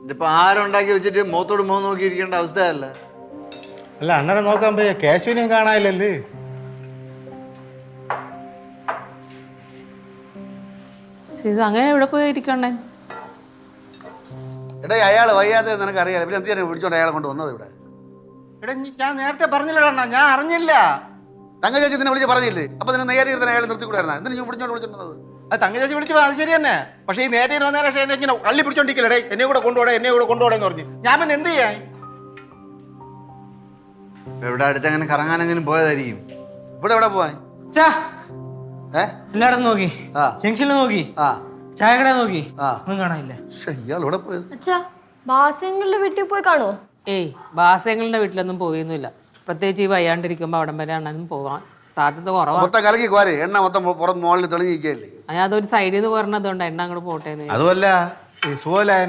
ഇതിപ്പോ ആരുണ്ടാക്കി വെച്ചിട്ട് മുഖത്തോട് മുഖം നോക്കിയിരിക്കേണ്ട അവസ്ഥയല്ല. അല്ല അണ്ണനെ നോക്കാൻ പോയ കേശുവിനെയും കാണാനില്ലല്ലേ? ഇത് അങ്ങനെ എവിടെ പോയി ഇരിക്കണേ? എടാ അയാൾ വയ്യാതെ നിനക്ക് അറിയാലോ, പിന്നെ എന്തിനാണ് വിളിച്ചോണ്ട് അയാളെ കൊണ്ട് വന്നത് ഇവിടെ? എടാ ഞാൻ നേരത്തെ പറഞ്ഞില്ലടാ അണ്ണാ, ഞാൻ അറിഞ്ഞില്ല. തങ്ക ചേച്ചി നിന്നെ വിളിച്ച് പറഞ്ഞില്ലേ? അപ്പൊ നിന്നെ നേരെ ഇരുന്ന് അയാൾ നിർത്തിക്കൂടായിരുന്ന? എന്തിനാ ഞാൻ വിളിച്ചോണ്ട് അത് തങ്ക ചേച്ചി വിളിച്ചു അത് ശരി തന്നെ. പക്ഷേ ഈ നേരത്തെ വന്നേരം പക്ഷേ എന്നെ ഇങ്ങനെ കള്ളി പിടിച്ചോണ്ടിരിക്കില്ലേ, എന്നെ കൂടെ കൊണ്ടുപോടേന്ന് പറഞ്ഞു. ഞാൻ പിന്നെ എന്ത് ചെയ്യാൻ? ഇവിടെ അടുത്ത് അങ്ങനെ കറങ്ങാനെങ്കിലും പോയതായിരിക്കും. ഇവിടെ എവിടെ പോവാൻ? എല്ലായിടത്തും നോക്കി, ജംഗ്ഷനിൽ നോക്കി, ചായക്കട നോക്കി, ഒന്നും കാണാനില്ല. ഇയാൾ ഇവിടെ പോയത് അച്ഛാ ബാസ്യങ്ങളുടെ വീട്ടിൽ പോയി കാണുമോ? ഏയ് ബാസങ്ങളുടെ വീട്ടിലൊന്നും പോയൊന്നുമില്ല. പ്രത്യേകിച്ച് ഈ വയ്യാണ്ടിരിക്കുമ്പോൾ അവിടം വരെ അണ്ണനും പോവാൻ സാധ്യത കുറവാണ്. മൊത്തം കലക്കി കോരെ എണ്ണ മൊത്തം പുറം മുകളിൽ തെളിഞ്ഞിരിക്കുകയല്ലേ? അതൊരു സൈഡിൽ നിന്ന് പറഞ്ഞതുകൊണ്ട് എണ്ണ അങ്ങോട്ട് പോട്ടെ. അതുമല്ല ഈ സുഖലായ